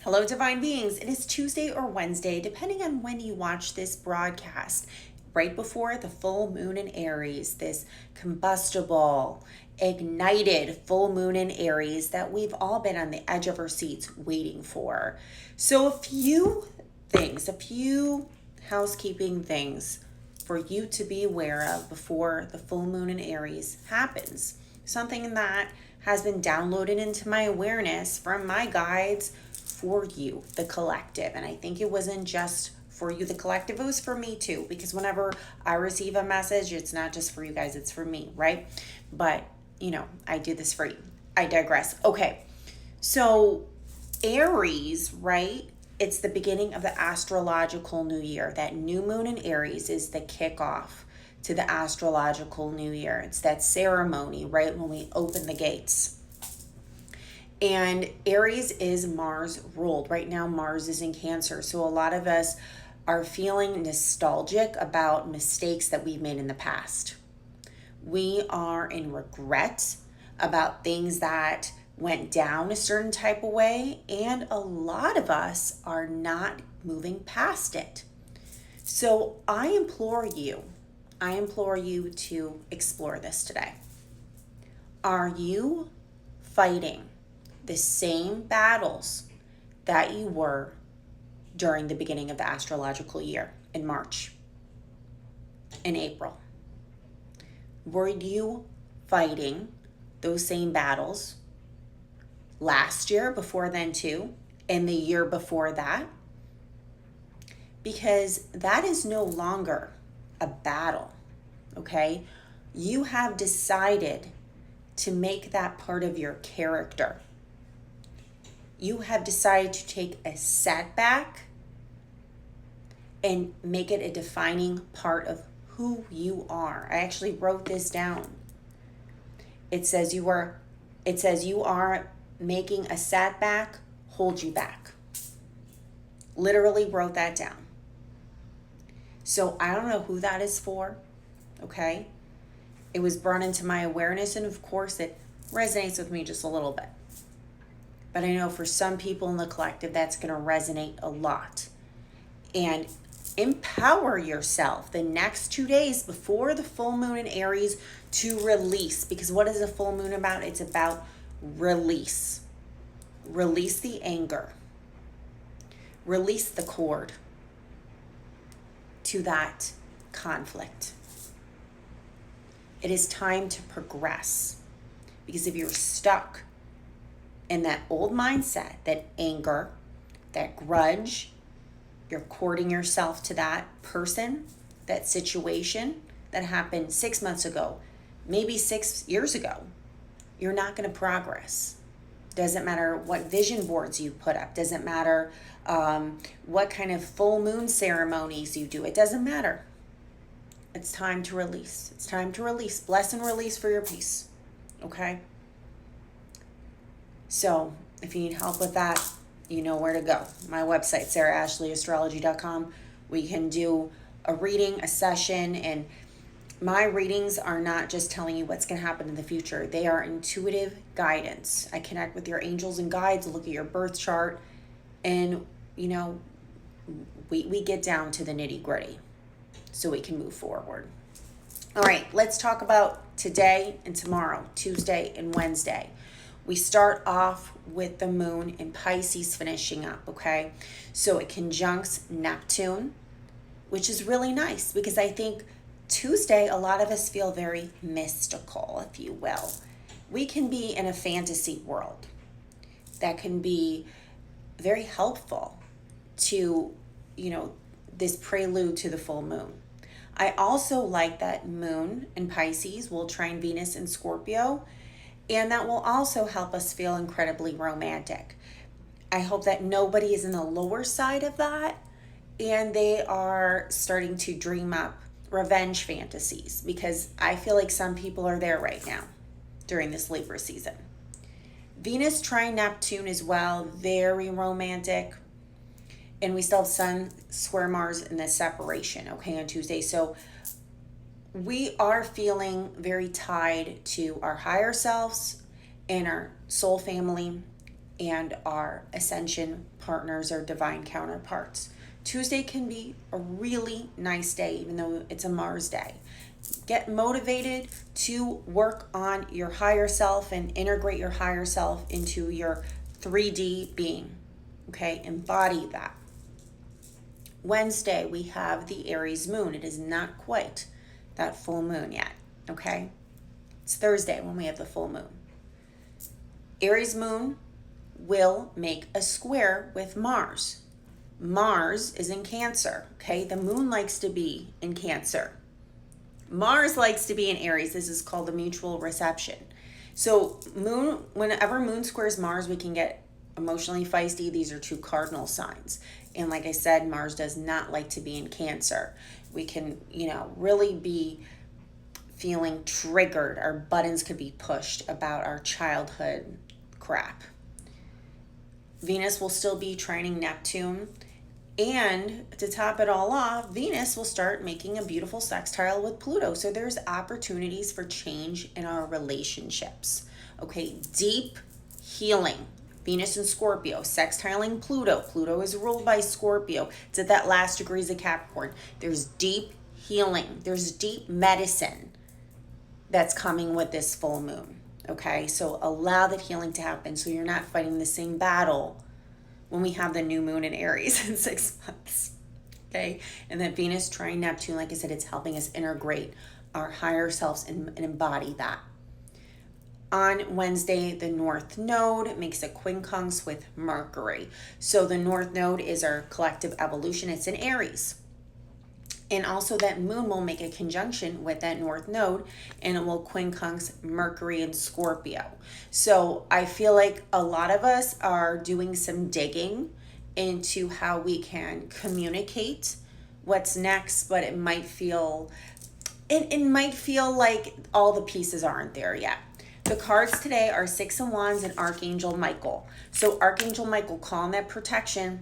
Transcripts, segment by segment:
Hello, divine beings. It is Tuesday or Wednesday, depending on when you watch this broadcast, right before the full moon in Aries, this combustible, ignited full moon in Aries that we've all been on the edge of our seats waiting for. So, a few housekeeping things for you to be aware of before the full moon in Aries happens. Something that has been downloaded into my awareness from my guides for you, the collective. And I think it wasn't just for you, the collective, it was for me too, because whenever I receive a message, it's not just for you guys, it's for me, right? But, I do this for you. I digress. Okay, so Aries, right? It's the beginning of the astrological new year. That new moon in Aries is the kickoff to the astrological new year. It's that ceremony, right, when we open the gates. And Aries is Mars ruled. Right now, Mars is in Cancer. So a lot of us are feeling nostalgic about mistakes that we've made in the past. We are in regret about things that went down a certain type of way. And a lot of us are not moving past it. So I implore you to explore this today. Are you fighting the same battles that you were during the beginning of the astrological year in March, in April? Were you fighting those same battles last year, before then too, and the year before that? Because that is no longer a battle, okay? You have decided to make that part of your character. You have decided to take a setback and make it a defining part of who you are. I actually wrote this down. It says you are making a setback hold you back. Literally wrote that down. So I don't know who that is for, okay? It was brought into my awareness, and of course it resonates with me just a little bit. But I know for some people in the collective, that's going to resonate a lot. And empower yourself the next 2 days before the full moon in Aries to release. Because what is a full moon about? It's about release. Release the anger. Release the cord to that conflict. It is time to progress. Because if you're stuck in that old mindset, that anger, that grudge, you're cording yourself to that person, that situation that happened 6 months ago, maybe 6 years ago, you're not going to progress. Doesn't matter what vision boards you put up. Doesn't matter what kind of full moon ceremonies you do. It doesn't matter. It's time to release. It's time to release. Bless and release for your peace. Okay? So if you need help with that, you know where to go. My website, sarahashley.astrology.com. We can do a reading, a session, and my readings are not just telling you what's going to happen in the future. They are intuitive guidance. I connect with your angels and guides, look at your birth chart, and, we get down to the nitty-gritty so we can move forward. All right, let's talk about today and tomorrow, Tuesday and Wednesday. We start off with the moon in Pisces finishing up, okay? So it conjuncts Neptune, which is really nice because I think Tuesday, a lot of us feel very mystical, if you will. We can be in a fantasy world that can be very helpful to, this prelude to the full moon. I also like that moon in Pisces will trine Venus in Scorpio, and that will also help us feel incredibly romantic. I hope that nobody is in the lower side of that and they are starting to dream up revenge fantasies, because I feel like some people are there right now during this Libra season. Venus trine Neptune as well, very romantic. And we still have Sun square Mars in the separation, okay, on Tuesday. So we are feeling very tied to our higher selves and our soul family and our ascension partners or divine counterparts. Tuesday can be a really nice day, even though it's a Mars day. Get motivated to work on your higher self and integrate your higher self into your 3D being. Okay, embody that. Wednesday, we have the Aries moon. It is not quite that full moon yet. Okay, it's Thursday when we have the full moon. Aries moon will make a square with Mars. Mars is in Cancer. Okay, the moon likes to be in Cancer. Mars likes to be in Aries. This is called a mutual reception. So whenever moon squares Mars, we can get emotionally feisty. These are two cardinal signs. And like I said, Mars does not like to be in Cancer. We can, really be feeling triggered. Our buttons could be pushed about our childhood crap. Venus will still be trining Neptune. And to top it all off, Venus will start making a beautiful sextile with Pluto. So there's opportunities for change in our relationships. Okay, deep healing. Venus and Scorpio, sextiling Pluto. Pluto is ruled by Scorpio. It's at that last degrees of Capricorn. There's deep healing. There's deep medicine that's coming with this full moon. Okay, so allow that healing to happen so you're not fighting the same battle when we have the new moon in Aries in 6 months. Okay, and that Venus trine Neptune, like I said, it's helping us integrate our higher selves and embody that. On Wednesday, the North Node makes a quincunx with Mercury. So the North Node is our collective evolution. It's in Aries. And also that moon will make a conjunction with that North Node and it will quincunx Mercury and Scorpio. So I feel like a lot of us are doing some digging into how we can communicate what's next, but it might feel like all the pieces aren't there yet. The cards today are Six of Wands and Archangel Michael. So Archangel Michael, call on that protection,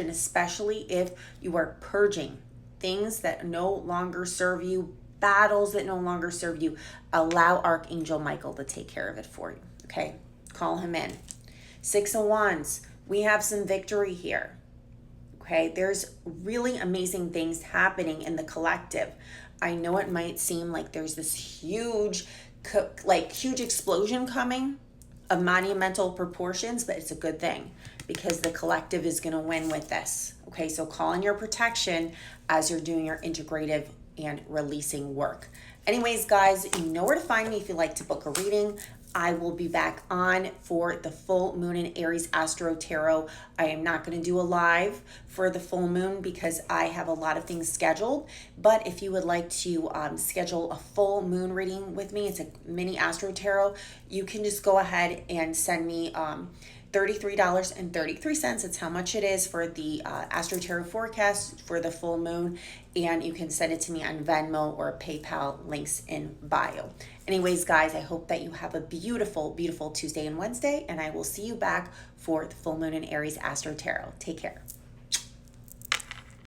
especially if you are purging things that no longer serve you, battles that no longer serve you. Allow Archangel Michael to take care of it for you, okay? Call him in. Six of Wands, we have some victory here, okay? There's really amazing things happening in the collective. I know it might seem like there's this huge explosion coming of monumental proportions, but it's a good thing because the collective is going to win with this. Okay, so call in your protection as you're doing your integrative and releasing work. Anyways, guys, you know where to find me if you'd like to book a reading. I will be back on for the full moon in Aries Astro Tarot. I am not going to do a live for the full moon because I have a lot of things scheduled. But if you would like to schedule a full moon reading with me, it's a mini Astro Tarot, you can just go ahead and send me $33.33. It's how much it is for the Astro Tarot forecast for the full moon. And you can send it to me on Venmo or PayPal, links in bio. Anyways, guys, I hope that you have a beautiful, beautiful Tuesday and Wednesday, and I will see you back for the full moon in Aries Astro Tarot. Take care.